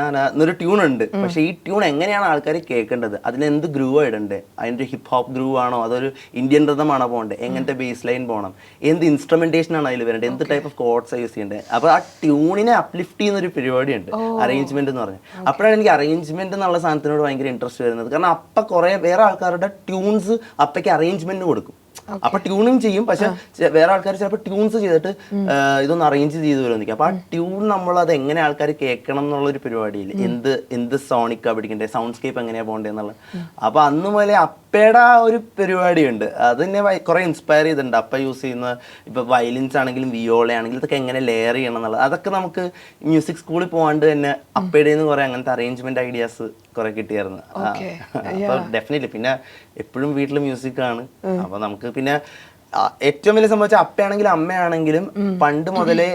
എന്നൊരു ട്യൂൺ ഉണ്ട്, പക്ഷെ ഈ ട്യൂൺ എങ്ങനെയാണ് ആൾക്കാർ കേൾക്കേണ്ടത്, അതിനെന്ത് ഗ്രൂവ് ഇടണ്ടേ, അതിൻ്റെ ഹിപ്പ് ഹോപ്പ് ഗ്രൂവ് ആണോ, അതൊരു ഇന്ത്യൻ റിതമാണോ പോകണ്ടേ, എങ്ങനത്തെ ബേസ് ലൈൻ പോകണം, എന്ത് ഇൻസ്ട്രുമെന്റേഷൻ ആണ് അതിൽ വരേണ്ടത്, എന്ത് ടൈപ്പ് ഓഫ് കോഡ്സ് യൂസ് ചെയ്യേണ്ടത്. അപ്പൊ ആ ട്യൂണിനെ അപ്ലിഫ്റ്റ് ചെയ്യുന്ന ഒരു പരിപാടിയുണ്ട് അറേഞ്ച്മെന്റ് എന്ന് പറഞ്ഞാൽ. അപ്പോഴാണ് എനിക്ക് അറേഞ്ച്മെന്റ് എന്നുള്ള സാധനത്തിനോട് ഭയങ്കര ഇൻട്രസ്റ്റ് വരുന്നത്. കാരണം അപ്പൊ കുറെ വേറെ ആൾക്കാരുടെ ട്യൂൺസ് അപ്പയ്ക്ക് അറേഞ്ച്മെന്റ് കൊടുക്കും. അപ്പൊ ട്യൂണിങ് ചെയ്യും, പക്ഷെ വേറെ ആൾക്കാർ ചിലപ്പോൾ ട്യൂൺസ് ചെയ്തിട്ട് ഇതൊന്ന് അറേഞ്ച് ചെയ്ത് വരുമെന്നിരിക്കും. അപ്പൊ ആ ട്യൂൺ നമ്മൾ അത് എങ്ങനെ ആൾക്കാർ കേൾക്കണം എന്നുള്ളൊരു പരിപാടിയിൽ എന്ത് സോണിക്കാ പിടിക്കണ്ടേ, സൗണ്ട് സ്കേപ്പ് എങ്ങനെയാ പോകണ്ടേ എന്നുള്ളത്. അപ്പൊ അന്ന് മുതലേ അപ്പയുടെ ആ ഒരു പരിപാടിയുണ്ട്, അത് തന്നെ കുറെ ഇൻസ്പയർ ചെയ്തിട്ടുണ്ട്. അപ്പ യൂസ് ചെയ്യുന്ന ഇപ്പൊ വയലിൻസ് ആണെങ്കിലും വിയോള ആണെങ്കിലും ഇതൊക്കെ എങ്ങനെ ലെയർ ചെയ്യണം എന്നുള്ളത്, അതൊക്കെ നമുക്ക് മ്യൂസിക് സ്കൂളിൽ പോകാണ്ട് തന്നെ അപ്പയുടെ നിന്ന് കുറെ അങ്ങനത്തെ അറേഞ്ച്മെന്റ് ഐഡിയാസ് കുറെ കിട്ടിയായിരുന്നു. അപ്പൊ ഡെഫിനറ്റ്ലി പിന്നെ എപ്പോഴും വീട്ടിൽ മ്യൂസിക് ആണ്. അപ്പൊ നമുക്ക് പിന്നെ ഏറ്റവും വലിയ സംഭവിച്ചാൽ അപ്പയാണെങ്കിലും അമ്മയാണെങ്കിലും പണ്ട് മുതലേ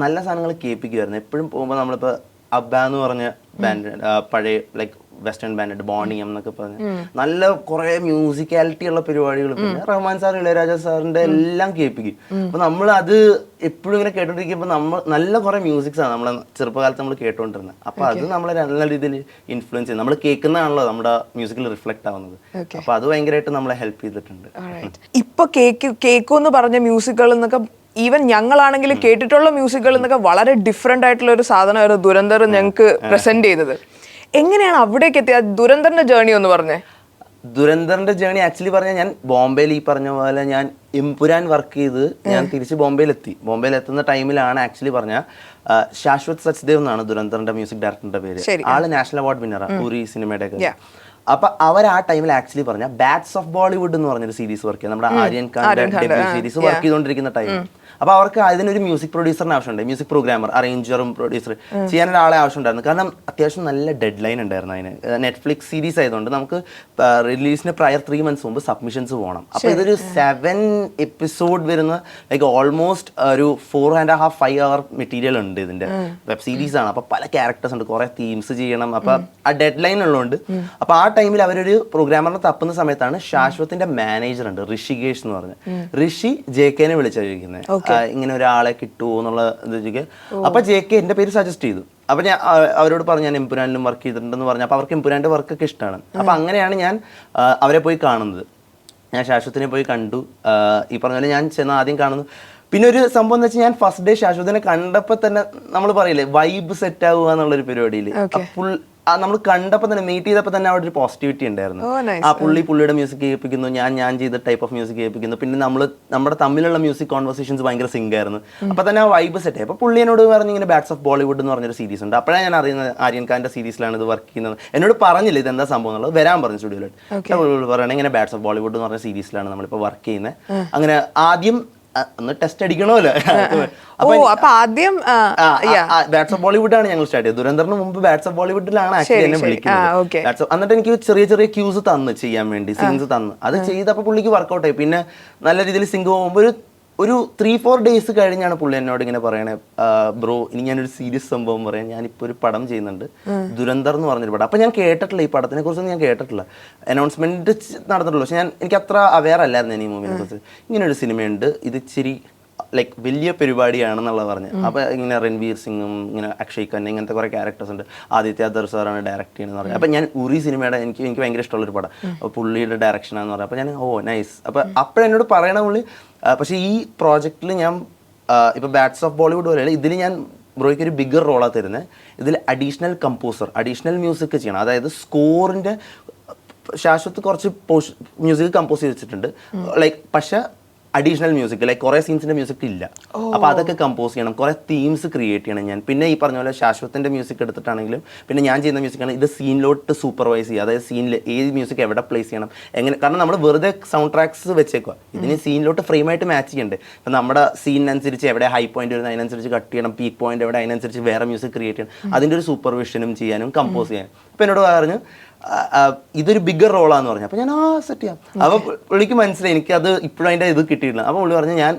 നല്ല സാധനങ്ങൾ കേൾപ്പിക്കുമായിരുന്നു. എപ്പോഴും പോകുമ്പോൾ നമ്മളിപ്പോ അബ്ബ എന്ന് പറഞ്ഞ ബാൻഡ്, പഴയ വെസ്റ്റേൺ ബാൻഡ് ബോണിയം എന്നൊക്കെ പറഞ്ഞ് നല്ല കുറെ മ്യൂസിക്കാലിറ്റി ഉള്ള പരിപാടികൾ, പിന്നെ റഹ്മാൻ സാർ, ഇളയരാജ സാറിന്റെ എല്ലാം കേൾപ്പിക്കും. അപ്പൊ നമ്മൾ അത് എപ്പോഴും ഇങ്ങനെ കേട്ടോണ്ടിരിക്കുമ്പോൾ നമ്മൾ നല്ല കുറെ മ്യൂസിക്സ് ആണ് നമ്മളെ ചെറുപ്പകാലത്ത് നമ്മൾ കേട്ടോണ്ടിരുന്നത്. അപ്പൊ അത് നമ്മളെ നല്ല രീതിയിൽ ഇൻഫ്ലുവൻസ് ചെയ്യും. നമ്മൾ കേൾക്കുന്നതാണല്ലോ നമ്മുടെ മ്യൂസിക്കിൽ റിഫ്ലക്ട് ആവുന്നത്. അപ്പൊ അത് ഭയങ്കരമായിട്ട് നമ്മളെ ഹെൽപ്പ് ചെയ്തിട്ടുണ്ട്. ഇപ്പൊ കേൾക്കുമെന്ന് പറഞ്ഞ മ്യൂസിക്കുകൾ എന്നൊക്കെ ഈവൻ ഞങ്ങളാണെങ്കിലും കേട്ടിട്ടുള്ള മ്യൂസിക്കുകൾ എന്നൊക്കെ വളരെ ഡിഫറെന്റ് ആയിട്ടുള്ള ഒരു സാധനമായിരുന്നു ദുരന്തർ ഞങ്ങൾക്ക് പ്രസന്റ് ചെയ്തത്. എങ്ങനെയാണ് അവിടേക്ക് എത്തിയത്? ദുരന്തറിന്റെ ജേർണി ഒന്ന് പറഞ്ഞേ. ദുരന്തറിന്റെ ജേർണി ആക്ച്വലി പറഞ്ഞാൽ ഞാൻ ബോംബെയിൽ ഈ പറഞ്ഞ പോലെ ഞാൻ എംപുരാൻ വർക്ക് ചെയ്ത് ഞാൻ തിരിച്ച് ബോംബെയിലെത്തി. ബോംബെയിൽ എത്തുന്ന ടൈമിലാണ് ആക്ച്വലി പറഞ്ഞ ശാശ്വത് സച്ദേവ് എന്നാണ് ദുരന്തറിന്റെ മ്യൂസിക് ഡയറക്ടറിന്റെ പേര്. ആള് നാഷണൽ അവാർഡ് വിന്നറാണ് പൂരി സിനിമയുടെ ഒക്കെ. അപ്പൊ അവർ ആ ടൈമിൽ ആക്ച്വലി പറഞ്ഞ ബാറ്റ്സ് ഓഫ് ബോളിവുഡ് എന്ന് പറഞ്ഞൊരു സീരീസ് വർക്ക് ചെയ്യും, നമ്മുടെ ആര്യൻ ഖാന്റെ ഡെബ്യൂ സീരീസ് വർക്ക് ചെയ്തുകൊണ്ടിരിക്കുന്ന ടൈം. അപ്പൊ അവർക്ക് അതിനൊരു മ്യൂസിക് പ്രൊഡ്യൂസറിന് ആവശ്യമുണ്ട്, മ്യൂസിക് പ്രോഗ്രാമർ, അറേഞ്ചറും പ്രൊഡ്യൂസർ ചെയ്യാൻ ഒരാളെ ആവശ്യമുണ്ടായിരുന്നു. കാരണം അത്യാവശ്യം നല്ല ഡെഡ് ലൈൻ ഉണ്ടായിരുന്നു അതിന്. നെറ്റ്ഫ്ലിക്സ് സീരീസ് ആയതുകൊണ്ട് നമുക്ക് റിലീസിന് പ്രയർ 3 months മുമ്പ് സബ്മിഷൻസ് പോകണം. അപ്പൊ ഇതൊരു 7 episode വരുന്ന ഓൾമോസ്റ്റ് ഒരു 4.5-5 hour മെറ്റീരിയൽ ഉണ്ട്. ഇതിന്റെ വെബ് സീരീസ് ആണ്. അപ്പൊ പല ക്യാരക്ടേഴ്സ് ഉണ്ട്, കുറെ തീംസ് ചെയ്യണം. അപ്പൊ ആ ഡെഡ് ലൈൻ ഉള്ളതുകൊണ്ട് അപ്പൊ ആ ടൈമിൽ അവരൊരു പ്രോഗ്രാമറിനെ തപ്പുന്ന സമയത്താണ് ശാശ്വത്തിന്റെ മാനേജർ ഉണ്ട്, ഋഷികേഷ് എന്ന് പറഞ്ഞ ഋഷി JK വിളിച്ചിരിക്കുന്നത്, ഇങ്ങനെ ഒരാളെ കിട്ടുമോ എന്നുള്ള ഇത്. അപ്പൊ JK എന്റെ പേര് സജസ്റ്റ് ചെയ്തു. അപ്പൊ ഞാൻ അവരോട് പറഞ്ഞു ഞാൻ എംപുരാനിലും വർക്ക് ചെയ്തിട്ടുണ്ടെന്ന് പറഞ്ഞു. അപ്പൊ അവർക്ക് എംപുരാന്റെ വർക്കൊക്കെ ഇഷ്ടമാണ്. അപ്പൊ അങ്ങനെയാണ് ഞാൻ അവരെ പോയി കാണുന്നത്. ഞാൻ ശാശ്വത്തിനെ പോയി കണ്ടു. ഈ പറഞ്ഞ പോലെ ഞാൻ ചെന്ന് ആദ്യം കാണുന്നു. പിന്നെ ഒരു സംഭവം എന്ന് വെച്ചാൽ ഞാൻ ഫസ്റ്റ് ഡേ ശാശ്വതിനെ കണ്ടപ്പോൾ തന്നെ നമ്മൾ പറയില്ലേ വൈബ് സെറ്റ് ആവുക എന്നുള്ളൊരു പരിപാടിയിൽ നമ്മൾ കണ്ടപ്പോൾ തന്നെ മീറ്റ് ചെയ്തപ്പോൾ തന്നെ അവിടെ ഒരു പോസിറ്റിവിറ്റി ഉണ്ടായിരുന്നു. പുള്ളിയുടെ മ്യൂസിക് കേൾപ്പിക്കുന്നു, ഞാൻ ചെയ്ത ടൈപ്പ് ഓഫ് മ്യൂസിക് കേൾപ്പിക്കുന്നു. പിന്നെ നമ്മുടെ തമ്മിലുള്ള മ്യൂസിക് കോൺവെർസേഷൻസ് ഭയങ്കര സിങ്ക് ആയിരുന്നു. അപ്പോൾ തന്നെ ആ വൈബ് സെറ്റ് ആയി. അപ്പോൾ പുള്ളി എന്നോട് പറഞ്ഞു ഇങ്ങനെ ബാറ്റ്സ് ഓഫ് ബോളിവുഡ് എന്ന് പറഞ്ഞൊരു സീരീസ് ഉണ്ട്. അപ്പോഴാണ് ഞാൻ അറിയുന്നത് ആര്യൻ ഖാന്റെ സീരീസിലാണ് ഇത് വർക്ക് ചെയ്യുന്നത്. എന്നോട് പറഞ്ഞില്ല ഇതെന്താ സംഭവം എന്നുള്ളത്. വരാൻ പറഞ്ഞു സ്റ്റുഡിയോയിലോട്ട്. പറയണേ ഇങ്ങനെ ബാറ്റ്സ് ഓഫ് ബോളിവുഡ് എന്ന് പറഞ്ഞ സീരീസിലാണ് നമ്മളിപ്പോൾ വർക്ക് ചെയ്യുന്നത്. അങ്ങനെ ആദ്യം ഒന്ന് ടെസ്റ്റ് അടിക്കണമല്ലോ. അപ്പൊ ആദ്യം ബാറ്റ്സ് ഓഫ് ബോളിവുഡ് ആണ് ഞങ്ങൾ സ്റ്റാർട്ട് ചെയ്തത്. ദുരന്തറിന് മുമ്പ് ബാറ്റ്സ് ഓഫ് ബോളിവുഡിലാണ് ആക്ച്വലി എന്നെ വിളിക്കുന്നത്. എന്നിട്ട് എനിക്ക് ചെറിയ ചെറിയ ക്യൂസ് തന്ന് ചെയ്യാൻ വേണ്ടി, സീൻസ് തന്ന്. അത് ചെയ്തപ്പോൾ പുള്ളിക്ക് വർക്കൗട്ട് ആയി. പിന്നെ നല്ല രീതിയിൽ സിങ്ക് പോകുമ്പോൾ ഒരു 3-4 ഡേയ്സ് കഴിഞ്ഞാണ് പുള്ളി എന്നോട് ഇങ്ങനെ പറയണേ, ബ്രോ ഇനി ഞാനൊരു സീരിയസ് സംഭവം പറയാം, ഞാനിപ്പോൾ ഒരു പടം ചെയ്യുന്നുണ്ട്, ദുരന്തർ എന്ന് പറഞ്ഞൊരു പടം. അപ്പം ഞാൻ കേട്ടിട്ടില്ല, ഈ പടത്തിനെ കുറിച്ചൊന്നും ഞാൻ കേട്ടിട്ടില്ല. അനൗൺസ്മെന്റ് നടന്നിട്ടുള്ളൂ. പക്ഷെ എനിക്ക് അത്ര അവെയർ അല്ലായിരുന്നു ഈ മൂവിനെ കുറിച്ച്. ഇങ്ങനൊരു സിനിമയുണ്ട്, ഇത് ഇച്ചിരി ലൈക്ക് വലിയ പരിപാടിയാണെന്നുള്ള പറഞ്ഞ്. അപ്പോൾ ഇങ്ങനെ രൺവീർ സിംഗും ഇങ്ങനെ അക്ഷയ് ഖന്ന ഇങ്ങനത്തെ കുറേ ക്യാരക്ടേഴ്സ് ഉണ്ട്. ആദിത്യ ദർ സാറാണ് ഡയറക്റ്റ് ചെയ്യുന്നത് പറഞ്ഞു. അപ്പം ഞാൻ ഉറി സിനിമയുടെ എനിക്ക് ഭയങ്കര ഇഷ്ടമുള്ളൊരു പടം, പുള്ളിയുടെ ഡയറക്ഷനാന്ന് പറഞ്ഞു. അപ്പോൾ ഞാൻ നൈസ്. അപ്പോഴെന്നോട് പറയണ പുള്ളി. പക്ഷേ ഈ പ്രോജക്റ്റിൽ ഞാൻ ഇപ്പോൾ ബാറ്റ്സ് ഓഫ് ബോളിവുഡ് പോലെയല്ല, ഇതിൽ ഞാൻ ബ്രോയ്ക്ക് ഒരു ബിഗർ റോളാണ് തരുന്നത്. ഇതിൽ അഡീഷണൽ കമ്പോസർ, അഡീഷണൽ മ്യൂസിക് ചെയ്യണം. അതായത് സ്കോറിൻ്റെ ശാശ്വത്ത് കുറച്ച് മ്യൂസിക് കമ്പോസ് ചെയ്ത് വെച്ചിട്ടുണ്ട് ലൈക്ക്, പക്ഷെ അഡീഷണൽ മ്യൂസിക് ലൈക്ക് കുറേ സീൻസിൻ്റെ മ്യൂസിക് ഇല്ല. അപ്പോൾ അതൊക്കെ കമ്പോസ് ചെയ്യണം, കുറേ തീംസ് ക്രിയേറ്റ് ചെയ്യണം ഞാൻ. പിന്നെ ഈ പറഞ്ഞ പോലെ ശാശ്വത്തിൻ്റെ മ്യൂസിക് എടുത്തിട്ടാണെങ്കിലും പിന്നെ ഞാൻ ചെയ്യുന്ന മ്യൂസിക്കാണ് ഇത് സീനിലോട്ട് സൂപ്പർവൈസ് ചെയ്യുക. അതായത് സീനിൽ ഏത് മ്യൂസിക് എവിടെ പ്ലേസ് ചെയ്യണം എങ്ങനെ. കാരണം നമ്മൾ വെറുതെ സൗണ്ട് ട്രാക്സ് വെച്ചേക്കുക, ഇതിന് സീനിലോട്ട് ഫ്രെയിമായിട്ട് മാച്ച് ചെയ്യണ്ടേ. ഇപ്പം നമ്മുടെ സീനിനനുസരിച്ച് എവിടെ ഹൈ പോയിന്റ് വരുന്നത് അതിനനുസരിച്ച് കട്ട് ചെയ്യണം, പീക്ക് പോയിന്റ് എവിടെ അതിനനുസരിച്ച് വേറെ മ്യൂസിക് ക്രിയേറ്റ് ചെയ്യണം. അതിൻ്റെ ഒരു സൂപ്പർവിഷനും ചെയ്യാനും കമ്പോസ് ചെയ്യാനും. അപ്പോൾ എന്നോട് പറഞ്ഞു ഇതൊരു ബിഗർ റോളാന്ന് പറഞ്ഞു. അപ്പോൾ ഞാൻ സെറ്റ് ചെയ്യാം. അപ്പോൾ പുള്ളിക്ക് മനസ്സിലായി എനിക്കത് ഇപ്പോഴും അതിൻ്റെ ഇത് കിട്ടിയിട്ടില്ല. അപ്പോൾ പുള്ളി പറഞ്ഞു ഞാൻ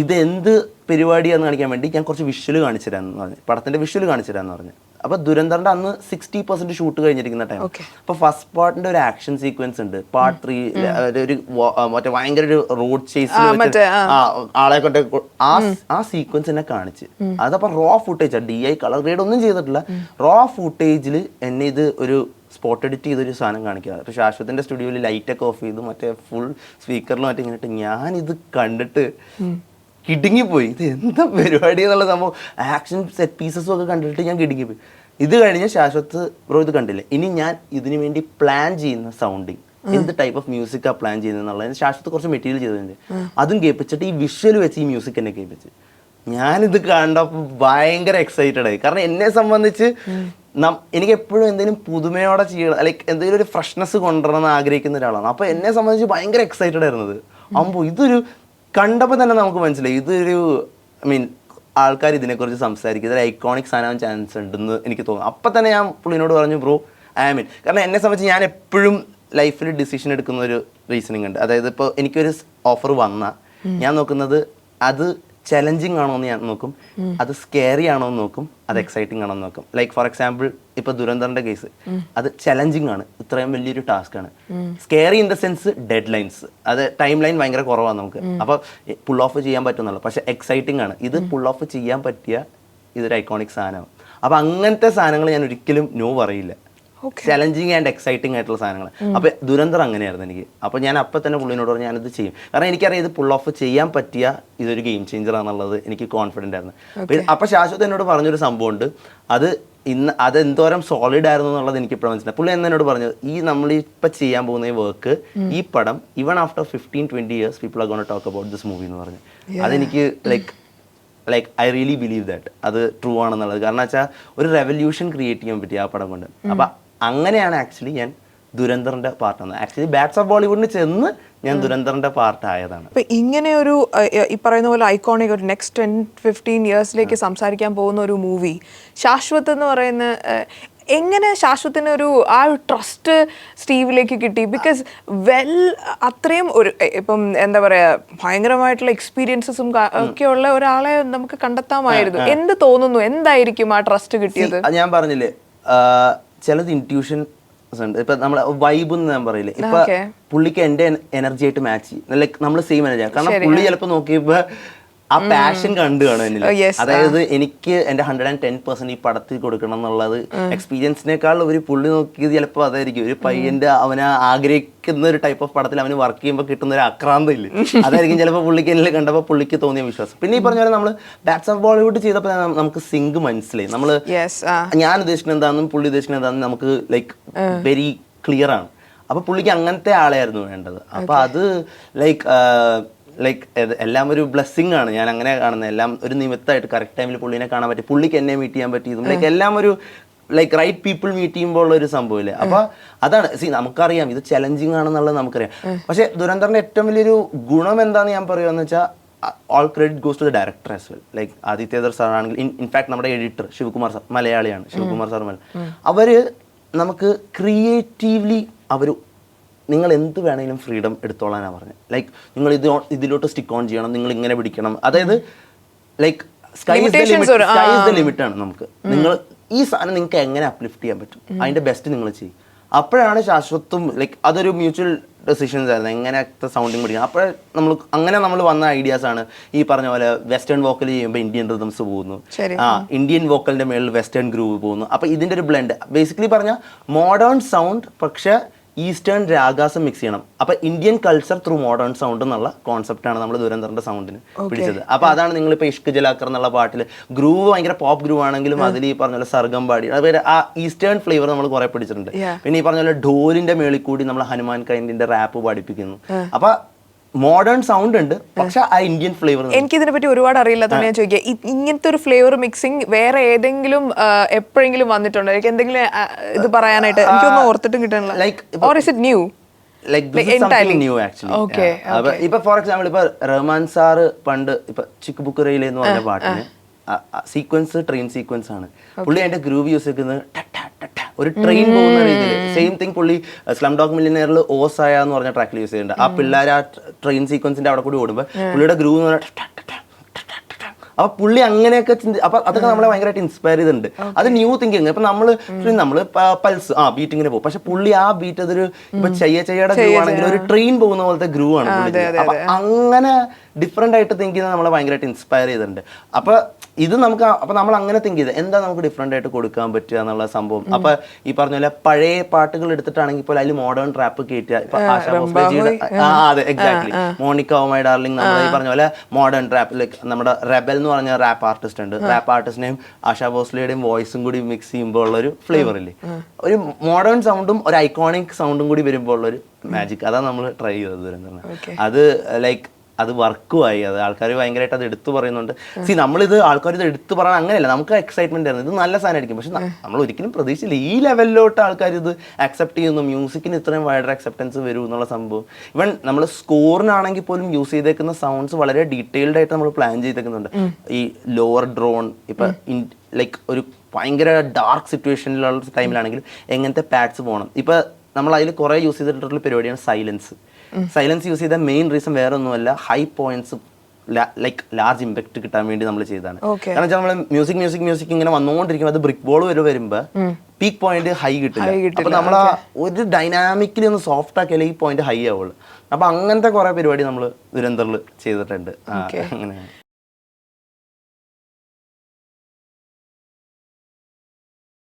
ഇത് എന്ത് പരിപാടിയാന്ന് കാണിക്കാൻ വേണ്ടി ഞാൻ കുറച്ച് വിഷ്വൽ കാണിച്ചു തരാമെന്ന് പറഞ്ഞു, പടത്തിൻ്റെ വിഷ്വൽ കാണിച്ചു തരാമെന്ന് പറഞ്ഞു. അപ്പോൾ ദുരന്തറിൻ്റെ അന്ന് 60% ഷൂട്ട് കഴിഞ്ഞിരിക്കുന്ന ടൈം. അപ്പോൾ ഫസ്റ്റ് പാർട്ടിൻ്റെ ഒരു ആക്ഷൻ സീക്വൻസ് ഉണ്ട്. പാർട്ട് 3 ഒരു മറ്റേ ഭയങ്കര ഒരു റോഡ് ചേസ് ആളെ കൊണ്ട് ആ സീക്വൻസ് എന്നെ കാണിച്ച്. അതപ്പോൾ raw footage, DI colour grade ഒന്നും ചെയ്തിട്ടില്ല. റോ ഫുട്ടേജിൽ എന്നെ ഇത് ഒരു സ്പോട്ട് എഡിറ്റ് ചെയ്തൊരു സാധനം കാണിക്കുക. അപ്പോൾ ശാശ്വത്തിൻ്റെ സ്റ്റുഡിയോയിൽ ലൈറ്റൊക്കെ ഓഫ് ചെയ്ത് മറ്റേ ഫുൾ സ്പീക്കറിൽ മറ്റേ ഇങ്ങോട്ട് ഞാനിത് കണ്ടിട്ട് കിടുങ്ങിപ്പോയി. ഇത് എന്താ പരിപാടി എന്നുള്ള സംഭവം. ആക്ഷൻ സെറ്റ് പീസസും ഒക്കെ കണ്ടിട്ട് ഞാൻ കിടുങ്ങിപ്പോയി. ഇത് കഴിഞ്ഞ് ശാശ്വത്ത് ബ്രോ ഇത് കണ്ടില്ലേ, ഇനി ഞാൻ ഇതിനു വേണ്ടി പ്ലാൻ ചെയ്യുന്ന സൗണ്ടിങ് എന്ത് ടൈപ്പ് ഓഫ് മ്യൂസിക്കാണ് പ്ലാൻ ചെയ്യുന്നത് എന്നുള്ളത് ശാശ്വത്ത് കുറച്ച് മെറ്റീരിയൽ ചെയ്തിട്ടുണ്ട്. അതും കേൾപ്പിച്ചിട്ട് ഈ വിഷ്വൽ വെച്ച് ഈ മ്യൂസിക് എന്നെ കേൾപ്പിച്ച് ഞാനിത് കണ്ടപ്പോൾ ഭയങ്കര എക്സൈറ്റഡ് ആയി. കാരണം എന്നെ സംബന്ധിച്ച് എനിക്ക് എപ്പോഴും എന്തെങ്കിലും പുതുമയോടെ ചെയ്യണം, ലൈക്ക് എന്തെങ്കിലും ഒരു ഫ്രഷ്നെസ് കൊണ്ടുവരണം എന്ന് ആഗ്രഹിക്കുന്ന ഒരാളാണ്. അപ്പോൾ എന്നെ സംബന്ധിച്ച് ഭയങ്കര എക്സൈറ്റഡ് ആയിരുന്നത്. അപ്പോൾ ഇതൊരു കണ്ടപ്പോൾ തന്നെ നമുക്ക് മനസ്സിലായി ഇതൊരു ആൾക്കാർ ഇതിനെക്കുറിച്ച് സംസാരിക്കുക, ഇതൊരു ഐക്കോണിക് സാധനം ചാൻസ് ഉണ്ടെന്ന് എനിക്ക് തോന്നുന്നു. അപ്പം തന്നെ ഞാൻ പുള്ളിനോട് പറഞ്ഞു ബ്രോ കാരണം എന്നെ സംബന്ധിച്ച് ഞാൻ എപ്പോഴും ലൈഫിൽ ഡിസിഷൻ എടുക്കുന്ന ഒരു റീസണിങ് ഉണ്ട്. അതായത് ഇപ്പോൾ എനിക്കൊരു ഓഫർ വന്നാൽ ഞാൻ നോക്കുന്നത് അത് ചലഞ്ചിങ് ആണോ എന്ന് ഞാൻ നോക്കും, അത് സ്കേറി ആണോ എന്ന് നോക്കും, അത് എക്സൈറ്റിംഗ് ആണോ എന്ന് നോക്കും. ലൈക്ക് ഫോർ എക്സാമ്പിൾ ഇപ്പോൾ ദുരന്തറിന്റെ കേസ് അത് ചലഞ്ചിങ് ആണ്, ഇത്രയും വലിയൊരു ടാസ്ക് ആണ്. Scary in the sense dead lines, അത് ടൈം ലൈൻ ഭയങ്കര കുറവാണ് നമുക്ക്, അപ്പോൾ പുൾ ഓഫ് ചെയ്യാൻ പറ്റുന്നുള്ളൂ. പക്ഷെ എക്സൈറ്റിംഗ് ആണ്, ഇത് പുൾ ഓഫ് ചെയ്യാൻ പറ്റിയ ഇതൊരു ഐക്കോണിക് സാധനമാണ്. അപ്പോൾ അങ്ങനത്തെ സാധനങ്ങൾ ഞാൻ ഒരിക്കലും നോ പറയില്ല, ചലഞ്ചിങ് ആൻഡ് എക്സൈറ്റിംഗ് ആയിട്ടുള്ള സാധനങ്ങൾ. അപ്പോൾ ദുരന്തർ അങ്ങനെയായിരുന്നു എനിക്ക്. അപ്പോൾ ഞാൻ അപ്പം തന്നെ പുള്ളിനോട് പറഞ്ഞു ഞാനിത് ചെയ്യും, കാരണം എനിക്കറിയാം ഇത് പുൾ ഓഫ് ചെയ്യാൻ പറ്റിയ ഇതൊരു ഗെയിം ചേഞ്ചർ ആണെന്നുള്ളത് എനിക്ക് കോൺഫിഡൻ്റ് ആയിരുന്നു. അപ്പോൾ ശാശ്വത് എന്നോട് പറഞ്ഞൊരു സംഭവമുണ്ട്, അത് എന്തോരം സോളിഡ് ആയിരുന്നു എന്നുള്ളത് എനിക്ക് ഇപ്പോഴും മനസ്സിലായി. പുള്ളി എന്നോട് പറഞ്ഞു നമ്മളിപ്പോൾ ചെയ്യാൻ പോകുന്ന ഈ വർക്ക്, ഈ പടം even after 15-20 years people are gonna talk about this movie എന്ന് പറഞ്ഞു. അതെനിക്ക് like I really believe that അത് ട്രൂ ആണെന്നുള്ളത്. കാരണം വെച്ചാൽ ഒരു റെവല്യൂഷൻ ക്രിയേറ്റ് ചെയ്യാൻ പറ്റി ആ പടം കൊണ്ട്. അപ്പം അങ്ങനെയാണ് ആക്ച്വലി ഞാൻ ദുരന്തറിന്റെ പാർട്ടാണ്. ആക്ച്വലി ബാറ്റ്സ് ഓഫ് ബോളിവുഡിന് ചെന്ന് ഞാൻ ദുരന്തറിന്റെ പാർട്ട് ആയതാണ്. ഇപ്പൊ ഇങ്ങനെ ഒരു ഈ പറയുന്ന പോലെ ഐക്കോണിക് ഒരു നെക്സ്റ്റ് 10-15 yearsലേക്ക് സംസാരിക്കാൻ പോകുന്ന ഒരു മൂവി ശാശ്വത് എന്ന് പറയുന്ന എങ്ങനെ ശാശ്വത്തിന് ആ ഒരു ട്രസ്റ്റ് സ്റ്റീവിലേക്ക് കിട്ടി? ബിക്കോസ് അത്രയും ഒരു ഇപ്പം എന്താ പറയാ ഭയങ്കരമായിട്ടുള്ള എക്സ്പീരിയൻസസും ഒക്കെ ഉള്ള ഒരാളെ നമുക്ക് കണ്ടെത്താമായിരുന്നു. എന്ത് തോന്നുന്നു, എന്തായിരിക്കും ആ ട്രസ്റ്റ് കിട്ടിയത്? ഞാൻ പറഞ്ഞില്ലേ ചിലത് ഇൻറ്റ്യൂഷൻ ഉണ്ട്. ഇപ്പൊ നമ്മളെ വൈബ് എന്ന് ഞാൻ പറയില്ലേ, ഇപ്പൊ പുള്ളിക്ക് എന്റെ എനർജി ആയിട്ട് മാച്ച് ചെയ്യും, ലൈക്ക് നമ്മൾ സെയിം എനർജി. കാരണം പുള്ളി ചിലപ്പോൾ നോക്കിയപ്പോ ആ പാഷൻ കണ്ടു കാണും എന്നിൽ. Oh, yes. അതായത് എനിക്ക് എന്റെ 110% ഈ പടത്തിൽ കൊടുക്കണം എന്നുള്ളത് എക്സ്പീരിയൻസിനേക്കാൾ ഒരു പുള്ളി നോക്കിയത് ചിലപ്പോൾ അതായിരിക്കും. ഒരു പയ്യന്റെ അവന് ആഗ്രഹിക്കുന്ന ഒരു ടൈപ്പ് ഓഫ് പടത്തിൽ അവന് വർക്ക് ചെയ്യുമ്പോൾ കിട്ടുന്ന ഒരു ആക്രാന്തം ഇല്ലേ, അതായിരിക്കും ചിലപ്പോൾ പുള്ളിക്ക് എന്നിൽ കണ്ടപ്പോൾ പുള്ളിക്ക് തോന്നിയ വിശ്വാസം. പിന്നെ ഈ പറഞ്ഞ പോലെ നമ്മൾ ബാറ്റ്സ് ഓഫ് ബോളിവുഡ് ചെയ്തപ്പോൾ നമുക്ക് സിങ്ക് മനസ്സിലായി. നമ്മൾ ഞാൻ ഉദ്ദേശിക്കുന്നത് എന്താണെന്നും പുള്ളി ഉദ്ദേശിക്കുന്നത് എന്താണെന്നും നമുക്ക് ലൈക്ക് വെരി ക്ലിയർ ആണ്. അപ്പൊ പുള്ളിക്ക് അങ്ങനത്തെ ആളെയായിരുന്നു വേണ്ടത്. അപ്പൊ അത് ലൈക്ക് എല്ലാം ഒരു ബ്ലെസ്സിങ് ആണ്. ഞാൻ അങ്ങനെ കാണുന്നത്. എല്ലാം ഒരു നിമിത്തമായിട്ട് കറക്റ്റ് ടൈമിൽ പുള്ളിനെ കാണാൻ പറ്റി, പുള്ളിക്ക് എന്നെ മീറ്റ് ചെയ്യാൻ പറ്റിയതും ലൈക്ക് എല്ലാം ഒരു ലൈക്ക് റൈറ്റ് പീപ്പിൾ മീറ്റ് ചെയ്യുമ്പോൾ ഉള്ള ഒരു സംഭവമില്ലേ. അപ്പൊ അതാണ് നമുക്കറിയാം ഇത് ചലഞ്ചിങ് ആണെന്നുള്ളത് നമുക്കറിയാം. പക്ഷെ ദുരന്തറിന്റെ ഏറ്റവും വലിയൊരു ഗുണം എന്താന്ന് ഞാൻ പറയുകയെന്ന് വെച്ചാൽ all credit goes to the director as well. Like Adithyadar sir ആണെങ്കിൽ ഇൻഫാക്ട് നമ്മുടെ എഡിറ്റർ ശിവകുമാർ സാർ മലയാളിയാണ്. ശിവകുമാർ സാർ അവര് നമുക്ക് ക്രിയേറ്റീവ്ലി അവർ നിങ്ങൾ എന്ത് വേണമെങ്കിലും ഫ്രീഡം എടുത്തോളാനാണ് പറഞ്ഞത്. ലൈക്ക് നിങ്ങൾ ഇതിലോട്ട് സ്റ്റിക്ക് ഓൺ ചെയ്യണം, നിങ്ങൾ ഇങ്ങനെ പിടിക്കണം. അതായത് like sky is the limit ആണ് നമുക്ക്. നിങ്ങൾ ഈ സാധനം നിങ്ങൾക്ക് എങ്ങനെ അപ്ലിഫ്റ്റ് ചെയ്യാൻ പറ്റും അതിന്റെ ബെസ്റ്റ് നിങ്ങൾ ചെയ്യും. അപ്പോഴാണ് ശാശ്വത്വം ലൈക്ക് അതൊരു മ്യൂച്വൽ ഡെസിഷൻസ് ആയിരുന്നു എങ്ങനെയൊക്കെ സൗണ്ടിങ് പഠിക്കണം. അപ്പോൾ നമ്മൾ വന്ന ഐഡിയാസ് ആണ് ഈ പറഞ്ഞ പോലെ വെസ്റ്റേൺ വോക്കൽ ചെയ്യുമ്പോൾ ഇന്ത്യൻ റിതംസ് പോകുന്നു, ഇന്ത്യൻ വോക്കലിന്റെ മേളിൽ വെസ്റ്റേൺ ഗ്രൂവ് പോകുന്നു. അപ്പോൾ ഇതിന്റെ ഒരു ബ്ലെൻഡ് ബേസിക്കലി പറഞ്ഞാൽ മോഡേൺ സൗണ്ട് പക്ഷെ ഈസ്റ്റേൺ രാഗാസം മിക്സ് ചെയ്യണം. അപ്പൊ Indian culture through modern sound എന്നുള്ള കോൺസെപ്റ്റാണ് നമ്മൾ ദുരന്തറിന്റെ സൗണ്ടിന് പിടിച്ചത്. അപ്പൊ അതാണ് നിങ്ങളിപ്പോൾ ഇഷ്ക് ജലാക്കർ എന്നുള്ള പാട്ടിൽ ഗ്രൂവ് ഭയങ്കര പോപ്പ് ഗ്രൂവ് ആണെങ്കിലും അതിൽ ഈ പറഞ്ഞ പോലെ സർഗം പാടി അതുപോലെ ആ ഈസ്റ്റേൺ ഫ്ലേവർ നമ്മൾ കുറെ പിടിച്ചിട്ടുണ്ട്. പിന്നെ ഈ പറഞ്ഞ പോലെ ഡോലിന്റെ മേളിൽ കൂടി നമ്മൾ ഹനുമാൻ കൈൻഡിന്റെ റാപ്പ് പഠിപ്പിക്കുന്നു. അപ്പൊ മോഡേൺ സൗണ്ട് ഉണ്ട് പക്ഷെ ആ ഇന്ത്യൻ ഫ്ലേവർ. എനിക്ക് ഇതിനെ പറ്റി ഒരുപാട് അറിയില്ലാത്തതുകൊണ്ട് ഞാൻ ചോദിക്കുക, ഇങ്ങനത്തെ ഒരു ഫ്ലേവർ മിക്സിംഗ് വേറെ ഏതെങ്കിലും എപ്പോഴെങ്കിലും വന്നിട്ടുണ്ടോ? എനിക്ക് എന്തെങ്കിലും ഇത് പറയാനായിട്ട് എനിക്കൊന്നും ഓർത്തിട്ടും കിട്ടണില്ല. Or is it new? ഇപ്പൊ ഫോർ എക്സാമ്പിൾ ഇപ്പൊ റഹ്മാൻ സാറ് പണ്ട് ഇപ്പൊ ചിക്ക് ബുക്കുറയിലെ എന്ന് പറഞ്ഞ പാട്ടിന് സീക്വൻസ് ട്രെയിൻ സീക്വൻസ് ആണ്. പുള്ളി അതിന്റെ ഗ്രൂവ് യൂസ് ചെയ്യുന്നത് ഒരു ട്രെയിൻ പോകുന്ന രീതിയിൽ. സെയിം തിങ് പുള്ളി സ്ലം ഡോഗ് മില്ലിയനെയറിൽ ഓസായ എന്ന് പറഞ്ഞ ട്രാക്കിൽ യൂസ് ചെയ്യുന്നുണ്ട്. ആ പിള്ളേർ ആ ട്രെയിൻ സീക്വൻസിന്റെ അവിടെ കൂടി ഓടുമ്പോൾ പുള്ളിയുടെ ഗ്രൂവ് എന്ന് പറഞ്ഞാൽ അപ്പൊ പുള്ളി അങ്ങനെയൊക്കെ അപ്പൊ അതൊക്കെ നമ്മളെ ഭയങ്കരമായിട്ട് ഇൻസ്പയർ ചെയ്തിട്ടുണ്ട്. അത് ന്യൂ തിങ്കിങ്. ഇപ്പൊ നമ്മള് പൾസ് ബീറ്റിങ്ങിന് പോകും, പക്ഷെ പുള്ളി ആ ബീറ്റ് അതൊരു ഇപ്പൊ ചെയ്യയുടെ ഗ്രൂ ആണെങ്കിൽ ഒരു ട്രെയിൻ പോകുന്ന പോലത്തെ ഗ്രൂ ആണ് പുള്ളി. അപ്പൊ അങ്ങനെ ഡിഫറെന്റ് ആയിട്ട് തിങ്ക് ചെയ്യുന്നത് നമ്മളെ ഭയങ്കരമായിട്ട് ഇൻസ്പയർ ചെയ്തിട്ടുണ്ട്. അപ്പൊ ഇത് നമുക്ക് അപ്പൊ നമ്മൾ അങ്ങനെ തിങ്ക് ചെയ്ത് എന്താ നമുക്ക് ഡിഫറെന്റ് ആയിട്ട് കൊടുക്കാൻ പറ്റുക എന്നുള്ള സംഭവം. അപ്പൊ ഈ പറഞ്ഞ പോലെ പഴയ പാട്ടുകൾ എടുത്തിട്ടാണെങ്കിൽ ഇപ്പോൾ അതിൽ മോഡേൺ റാപ്പ് കയറ്റുക. ഇപ്പൊ ആശാ ഭോസ്ലേജിയുടെ അതെ exactly Monica oh my darling നമ്മൾ ഈ പറഞ്ഞ പോലെ മോഡേൺ റാപ്പ് ലൈക്ക് നമ്മുടെ റെബൽ എന്ന് പറഞ്ഞ റാപ്പ് ആർട്ടിസ്റ്റ് ഉണ്ട്. റാപ്പ് ആർട്ടിസ്റ്റിനെയും ആശാ ഭോസ്ലെയുടെയും വോയിസും കൂടി മിക്സ് ചെയ്യുമ്പോൾ ഉള്ള ഒരു ഫ്ലേവർ ഇല്ലേ, ഒരു മോഡേൺ സൗണ്ടും ഒരു ഐക്കോണിക് സൗണ്ടും കൂടി വരുമ്പോൾ ഉള്ള ഒരു മാജിക്. അതാണ് നമ്മൾ ട്രൈ ചെയ്തത് ദുരന്തം. അത് ലൈക്ക് അത് വർക്കുമായി. അത് ആൾക്കാർ ഭയങ്കരമായിട്ട് അത് എടുത്തു പറയുന്നുണ്ട്. നമ്മളിത് ആൾക്കാർ ഇത് എടുത്തു പറയാൻ അങ്ങനെയല്ല, നമുക്ക് എക്സൈറ്റ്മെന്റ് ആയിരുന്നു ഇത് നല്ല സാധനമായിരിക്കും. പക്ഷെ നമ്മൾ ഒരിക്കലും പ്രതീക്ഷിച്ചില്ല ഈ ലെവലിലോട്ട് ആൾക്കാർ ഇത് അക്സെപ്റ്റ് ചെയ്യുന്നു, മ്യൂസിക്കിന് ഇത്രയും വൈഡർ അക്സെപ്റ്റൻസ് വരും എന്നുള്ള സംഭവം. ഇവൻ നമ്മൾ സ്കോറിനാണെങ്കിൽ പോലും യൂസ് ചെയ്തേക്കുന്ന സൗണ്ട്സ് വളരെ ഡീറ്റെയിൽഡ് ആയിട്ട് നമ്മൾ പ്ലാൻ ചെയ്തേക്കുന്നുണ്ട്. ഈ ലോവർ ഡ്രോൺ ഇപ്പൊ ലൈക്ക് ഒരു ഭയങ്കര ഡാർക്ക് സിറ്റുവേഷനിലുള്ള ടൈമിലാണെങ്കിൽ എങ്ങനത്തെ പാഡ്സ് പോകണം. ഇപ്പൊ നമ്മൾ അതിൽ കുറെ യൂസ് ചെയ്തിട്ടുള്ള പരിപാടിയാണ് സൈലൻസ്. സൈലൻസ് യൂസ് ചെയ്ത മെയിൻ റീസൺ വേറെ ഒന്നുമല്ല, high points like large impact കിട്ടാൻ വേണ്ടി നമ്മൾ ചെയ്തതാണ്. കാരണം വെച്ചാൽ നമ്മൾ മ്യൂസിക് ഇങ്ങനെ വന്നുകൊണ്ടിരിക്കുമ്പോൾ അത് ബ്രിക്ക് ബോൾ വരുമ്പോ പീക്ക് പോയിന്റ് ഹൈ കിട്ടില്ല. അപ്പൊ നമ്മൾ ഒരു ഡൈനാമിക്കലി ഒന്ന് സോഫ്റ്റ് ആക്കിയാലേ ഈ പോയിന്റ് ഹൈ ആവുള്ളൂ. അപ്പൊ അങ്ങനത്തെ കുറെ പരിപാടി നമ്മൾ ദുരന്തറിൽ ചെയ്തിട്ടുണ്ട്. അങ്ങനെ